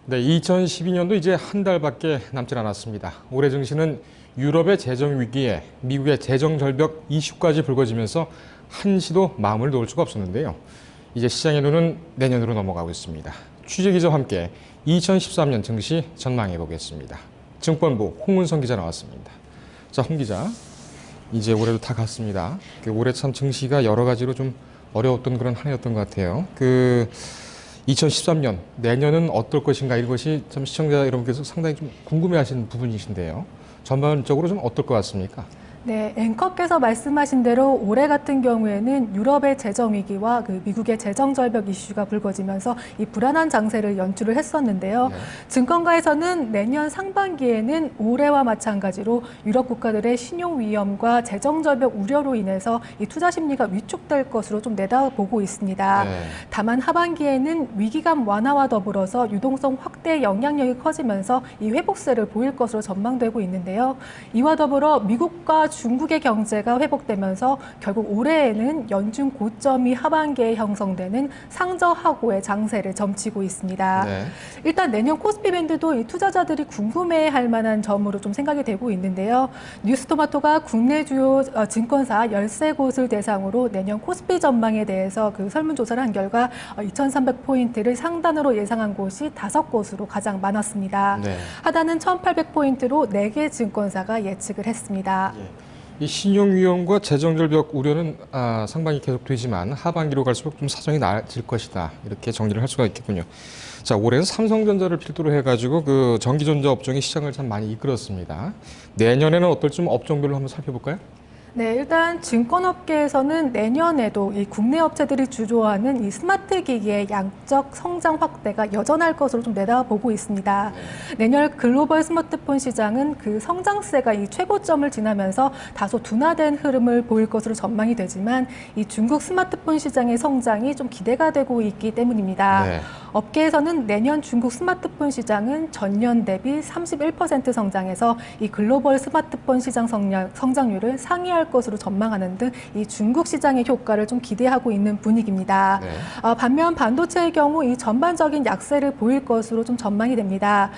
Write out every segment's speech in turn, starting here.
네, 2012년도 이제 한 달밖에 남지 않았습니다. 올해 증시는 유럽의 재정 위기에 미국의 재정 절벽 이슈까지 불거지면서 한시도 마음을 놓을 수가 없었는데요. 이제 시장의 눈은 내년으로 넘어가고 있습니다. 취재 기자와 함께 2013년 증시 전망해 보겠습니다. 증권부 홍은성 기자 나왔습니다. 자, 홍 기자, 이제 올해도 다 갔습니다. 올해 참 증시가 여러 가지로 좀 어려웠던 그런 한 해였던 것 같아요. 2013년, 내년은 어떨 것인가, 이것이 참 시청자 여러분께서 상당히 좀 궁금해하시는 부분이신데요. 전반적으로 좀 어떨 것 같습니까? 네, 앵커께서 말씀하신 대로 올해 같은 경우에는 유럽의 재정 위기와 미국의 재정 절벽 이슈가 불거지면서 이 불안한 장세를 연출을 했었는데요. 네. 증권가에서는 내년 상반기에는 올해와 마찬가지로 유럽 국가들의 신용 위험과 재정 절벽 우려로 인해서 이 투자 심리가 위축될 것으로 좀 내다보고 있습니다. 네. 다만 하반기에는 위기감 완화와 더불어서 유동성 확대 영향력이 커지면서 이 회복세를 보일 것으로 전망되고 있는데요. 이와 더불어 미국과 중국의 경제가 회복되면서 결국 올해에는 연중 고점이 하반기에 형성되는 상저하고의 장세를 점치고 있습니다. 네. 일단 내년 코스피 밴드도 이 투자자들이 궁금해할 만한 점으로 좀 생각이 되고 있는데요. 뉴스토마토가 국내 주요 증권사 13곳을 대상으로 내년 코스피 전망에 대해서 설문조사를 한 결과 2,300포인트를 상단으로 예상한 곳이 5곳으로 가장 많았습니다. 네. 하단은 1,800포인트로 4개 증권사가 예측을 했습니다. 예. 이 신용 위험과 재정 절벽 우려는 상반기 계속되지만 하반기로 갈수록 좀 사정이 나아질 것이다, 이렇게 정리를 할 수가 있겠군요. 자, 올해는 삼성전자를 필두로 해가지고 전기전자 업종이 시장을 참 많이 이끌었습니다. 내년에는 어떨지 좀 업종별로 한번 살펴볼까요? 네, 일단 증권업계에서는 내년에도 이 국내 업체들이 주조하는 이 스마트 기기의 양적 성장 확대가 여전할 것으로 좀 내다보고 있습니다. 내년 글로벌 스마트폰 시장은 성장세가 이 최고점을 지나면서 다소 둔화된 흐름을 보일 것으로 전망이 되지만 이 중국 스마트폰 시장의 성장이 좀 기대가 되고 있기 때문입니다. 네. 업계에서는 내년 중국 스마트폰 시장은 전년 대비 31% 성장해서 이 글로벌 스마트폰 시장 성장률을 상회할 것으로 전망하는 등 이 중국 시장의 효과를 좀 기대하고 있는 분위기입니다. 네. 반면 반도체의 경우 이 전반적인 약세를 보일 것으로 좀 전망이 됩니다.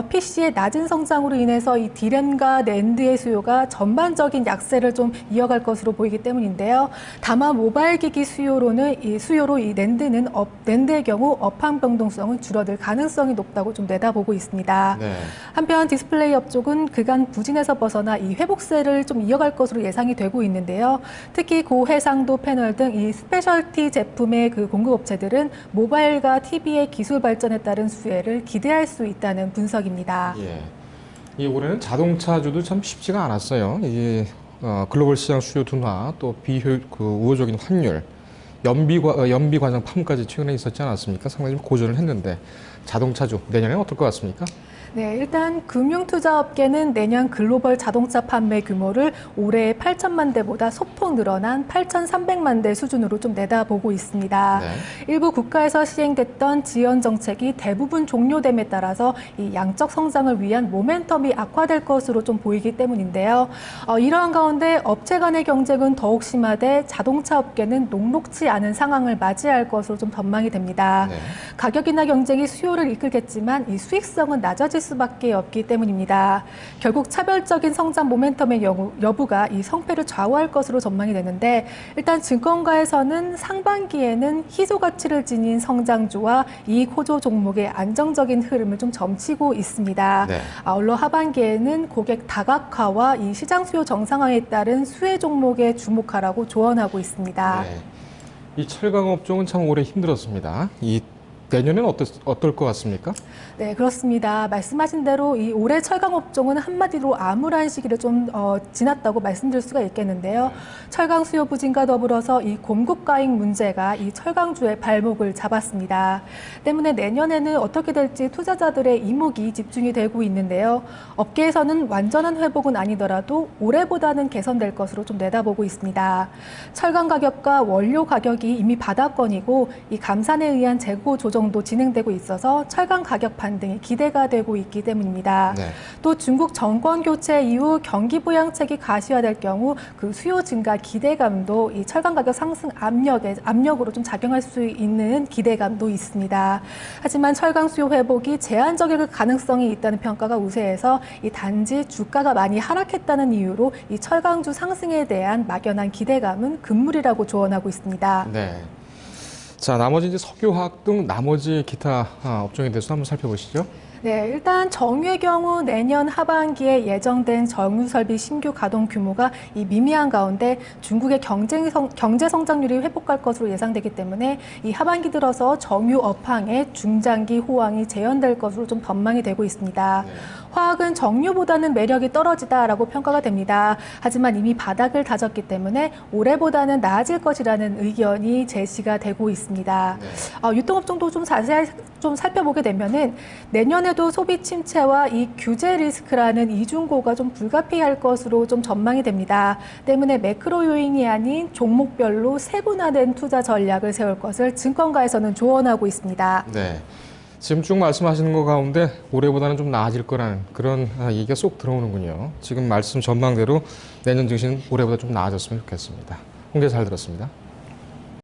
PC의 낮은 성장으로 인해서 이 D램과 낸드의 수요가 전반적인 약세를 좀 이어갈 것으로 보이기 때문인데요. 다만 모바일 기기 수요로 이 낸드의 경우 업황 변동성은 줄어들 가능성이 높다고 좀 내다보고 있습니다. 네. 한편 디스플레이 업종은 그간 부진에서 벗어나 이 회복세를 좀 이어갈 것으로 예상이 되고 있는데요. 특히 고해상도 패널 등 이 스페셜티 제품의 공급업체들은 모바일과 TV의 기술 발전에 따른 수혜를 기대할 수 있다는 분석입니다. 예. 이 올해는 자동차주도 참 쉽지가 않았어요. 이게 글로벌 시장 수요 둔화, 또 우호적인 환율, 연비 과정 파문까지 최근에 있었지 않았습니까? 상당히 좀 고전을 했는데 자동차주 내년에는 어떨 것 같습니까? 네, 일단 금융투자업계는 내년 글로벌 자동차 판매 규모를 올해 8천만 대보다 소폭 늘어난 8,300만 대 수준으로 좀 내다보고 있습니다. 네. 일부 국가에서 시행됐던 지원 정책이 대부분 종료됨에 따라서 이 양적 성장을 위한 모멘텀이 악화될 것으로 좀 보이기 때문인데요. 이러한 가운데 업체 간의 경쟁은 더욱 심화돼 자동차 업계는 녹록지 않은 상황을 맞이할 것으로 좀 전망이 됩니다. 네. 가격이나 경쟁이 수요를 이끌겠지만 이 수익성은 낮아질 수밖에 없기 때문입니다. 결국 차별적인 성장 모멘텀의 여부가 이 성패를 좌우할 것으로 전망이 되는데, 일단 증권가에서는 상반기에는 희소 가치를 지닌 성장주와 이익 호조 종목의 안정적인 흐름을 좀 점치고 있습니다. 네. 아울러 하반기에는 고객 다각화와 이 시장 수요 정상화에 따른 수혜 종목에 주목하라고 조언하고 있습니다. 네. 이 철강 업종은 참 올해 힘들었습니다. 내년에는 어떨 것 같습니까? 네, 그렇습니다. 말씀하신 대로 이 올해 철강 업종은 한마디로 암울한 시기를 좀 지났다고 말씀드릴 수가 있겠는데요. 철강 수요 부진과 더불어서 이 공급 과잉 문제가 이 철강주의 발목을 잡았습니다. 때문에 내년에는 어떻게 될지 투자자들의 이목이 집중이 되고 있는데요. 업계에서는 완전한 회복은 아니더라도 올해보다는 개선될 것으로 좀 내다보고 있습니다. 철강 가격과 원료 가격이 이미 바닥권이고 이 감산에 의한 재고 조정 정도 진행되고 있어서 철강 가격 반등이 기대가 되고 있기 때문입니다. 네. 또 중국 정권 교체 이후 경기 부양책이 가시화될 경우 그 수요 증가 기대감도 이 철강 가격 상승 압력으로 좀 작용할 수 있는 기대감도 있습니다. 하지만 철강 수요 회복이 제한적일 가능성이 있다는 평가가 우세해서 이 단지 주가가 많이 하락했다는 이유로 이 철강주 상승에 대한 막연한 기대감은 금물이라고 조언하고 있습니다. 네. 자, 나머지 이제 석유화학 등 나머지 기타 업종에 대해서 한번 살펴보시죠. 네, 일단 정유의 경우 내년 하반기에 예정된 정유 설비 신규 가동 규모가 이 미미한 가운데 중국의 경제 성장률이 회복할 것으로 예상되기 때문에 이 하반기 들어서 정유 업황의 중장기 호황이 재현될 것으로 좀 전망이 되고 있습니다. 네. 화학은 정유보다는 매력이 떨어지다라고 평가가 됩니다. 하지만 이미 바닥을 다졌기 때문에 올해보다는 나아질 것이라는 의견이 제시가 되고 있습니다. 네. 유통업종도 좀 자세히 좀 살펴보게 되면은 내년에도 소비 침체와 이 규제 리스크라는 이중고가 좀 불가피할 것으로 좀 전망이 됩니다. 때문에 매크로 요인이 아닌 종목별로 세분화된 투자 전략을 세울 것을 증권가에서는 조언하고 있습니다. 네. 지금 쭉 말씀하시는 것 가운데 올해보다는 좀 나아질 거라는 그런 얘기가 쏙 들어오는군요. 지금 말씀 전망대로 내년 증시는 올해보다 좀 나아졌으면 좋겠습니다. 홍대 잘 들었습니다.